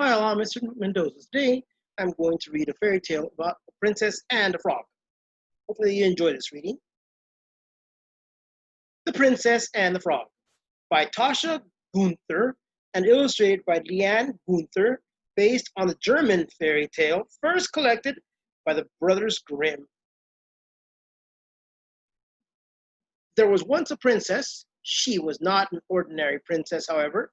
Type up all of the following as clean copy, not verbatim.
Hi, I'm Mr. Mendoza. Today, I'm going to read a fairy tale about the princess and the frog. Hopefully, you enjoy this reading. The Princess and the Frog by Tasha Gunther and illustrated by Leanne Gunther, based on the German fairy tale first collected by the Brothers Grimm. There was once a princess. She was not an ordinary princess, however.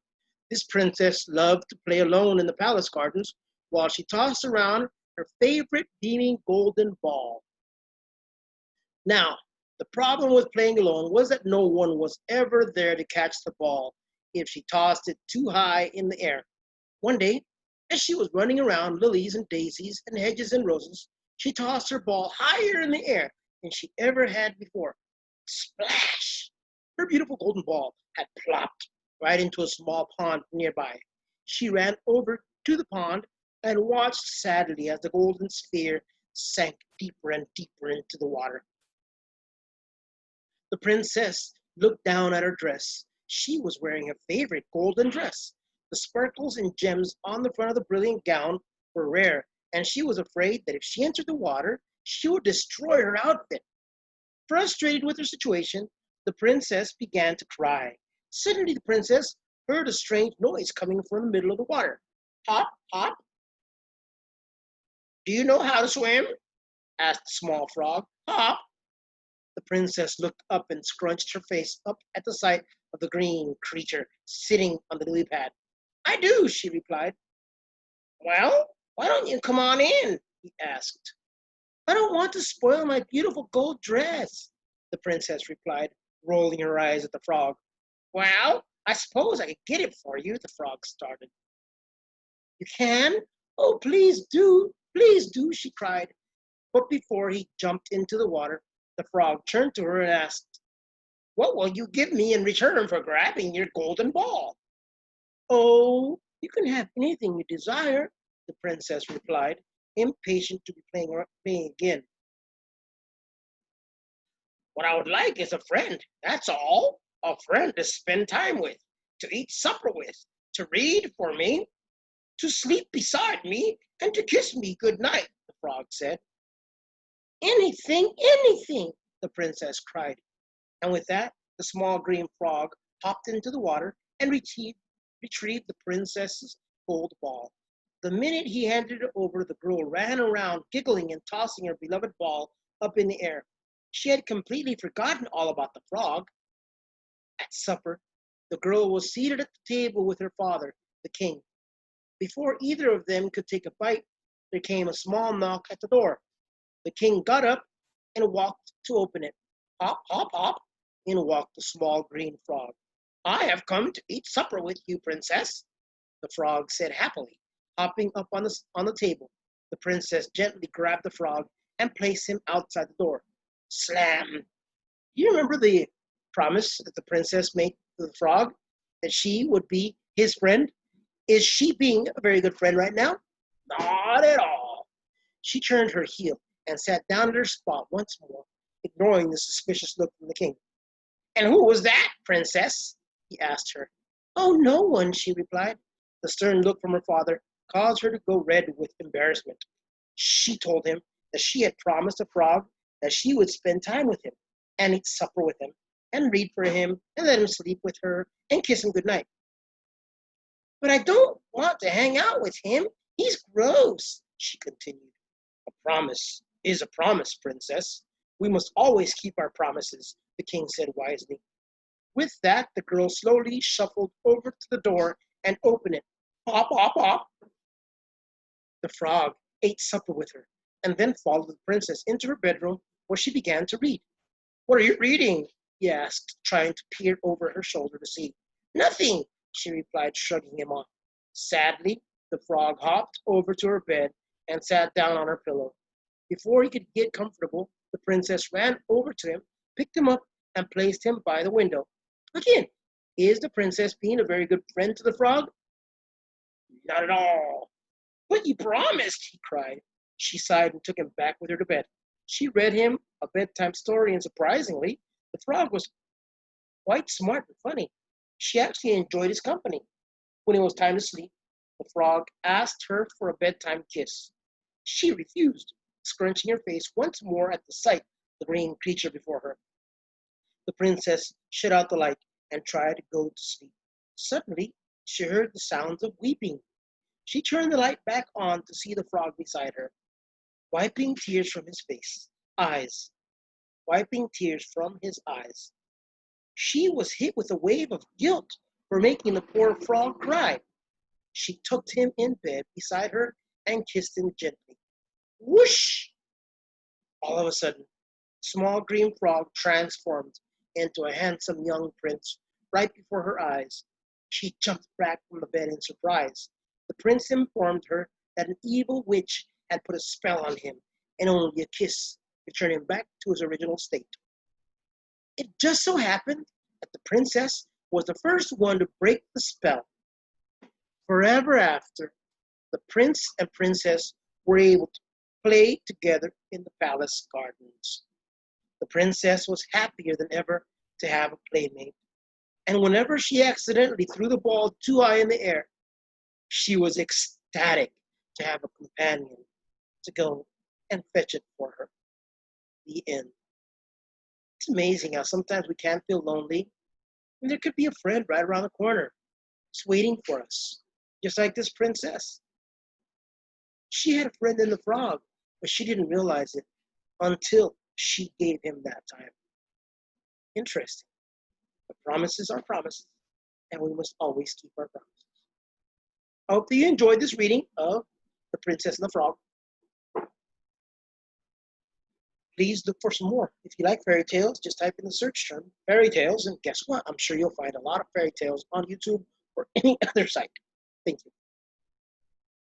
This princess loved to play alone in the palace gardens while she tossed around her favorite beaming golden ball. Now, the problem with playing alone was that no one was ever there to catch the ball if she tossed it too high in the air. One day, as she was running around lilies and daisies and hedges and roses, she tossed her ball higher in the air than she ever had before. Splash! Her beautiful golden ball had plopped right into a small pond nearby. She ran over to the pond and watched sadly as the golden sphere sank deeper and deeper into the water. The princess looked down at her dress. She was wearing her favorite golden dress. The sparkles and gems on the front of the brilliant gown were rare, and she was afraid that if she entered the water, she would destroy her outfit. Frustrated with her situation, the princess began to cry. Suddenly, the princess heard a strange noise coming from the middle of the water. Hop, hop. Do you know how to swim? Asked the small frog. Hop. The princess looked up and scrunched her face up at the sight of the green creature sitting on the lily pad. I do, she replied. Well, why don't you come on in? He asked. I don't want to spoil my beautiful gold dress, the princess replied, rolling her eyes at the frog. Well, I suppose I could get it for you, the frog started. You can? Oh, please do, she cried. But before he jumped into the water, the frog turned to her and asked, what will you give me in return for grabbing your golden ball? Oh, you can have anything you desire, the princess replied, impatient to be playing again. What I would like is a friend, that's all. A friend to spend time with, to eat supper with, to read for me, to sleep beside me, and to kiss me good night, the frog said. Anything, anything, the princess cried. And with that, the small green frog hopped into the water and retrieved the princess's gold ball. The minute he handed it over, the girl ran around, giggling and tossing her beloved ball up in the air. She had completely forgotten all about the frog. At supper, the girl was seated at the table with her father, the king. Before either of them could take a bite, there came a small knock at the door. The king got up and walked to open it. Hop, hop, hop, in walked the small green frog. I have come to eat supper with you, princess, the frog said happily, hopping up on the table. The princess gently grabbed the frog and placed him outside the door. Slam! You remember the promise that the princess made to the frog? That she would be his friend? Is she being a very good friend right now? Not at all. She turned her heel and sat down at her spot once more, ignoring the suspicious look from the king. And who was that, princess? He asked her. Oh, no one, she replied. The stern look from her father caused her to go red with embarrassment. She told him that she had promised the frog that she would spend time with him and eat supper with him and read for him and let him sleep with her and kiss him good night. But I don't want to hang out with him. He's gross, she continued. A promise is a promise, princess. We must always keep our promises, the king said wisely. With that, the girl slowly shuffled over to the door and opened it. Hop, hop, hop. The frog ate supper with her and then followed the princess into her bedroom where she began to read. What are you reading? He asked, trying to peer over her shoulder to see. Nothing, she replied, shrugging him off. Sadly, the frog hopped over to her bed and sat down on her pillow. Before he could get comfortable, the princess ran over to him, picked him up, and placed him by the window. Again, is the princess being a very good friend to the frog? Not at all. But you promised, he cried. She sighed and took him back with her to bed. She read him a bedtime story, and surprisingly, the frog was quite smart and funny. She actually enjoyed his company. When it was time to sleep, The frog asked her for a bedtime kiss. She refused, scrunching her face once more at the sight of the green creature before her. The princess shut out the light and tried to go to sleep. Suddenly, she heard the sounds of weeping. She turned the light back on to see the frog beside her, wiping tears from his face, eyes, wiping tears from his eyes. She was hit with a wave of guilt for making the poor frog cry. She tucked him in bed beside her and kissed him gently. Whoosh! All of a sudden, small green frog transformed into a handsome young prince right before her eyes. She jumped back from the bed in surprise. The prince informed her that an evil witch had put a spell on him, and only a kiss could turn him back to his original state. It just so happened that the princess was the first one to break the spell. Forever after, the prince and princess were able to play together in the palace gardens. The princess was happier than ever to have a playmate, and whenever she accidentally threw the ball too high in the air, she was ecstatic to have a companion to go and fetch it for her. The end. It's amazing how sometimes we can feel lonely, and there could be a friend right around the corner, just waiting for us, just like this princess. She had a friend in the frog, but she didn't realize it until she gave him that time. Interesting. But promises are promises, and we must always keep our promises. I hope that you enjoyed this reading of The Princess and the Frog. Please look for some more. If you like fairy tales, just type in the search term fairy tales, and guess what? I'm sure you'll find a lot of fairy tales on YouTube or any other site. Thank you.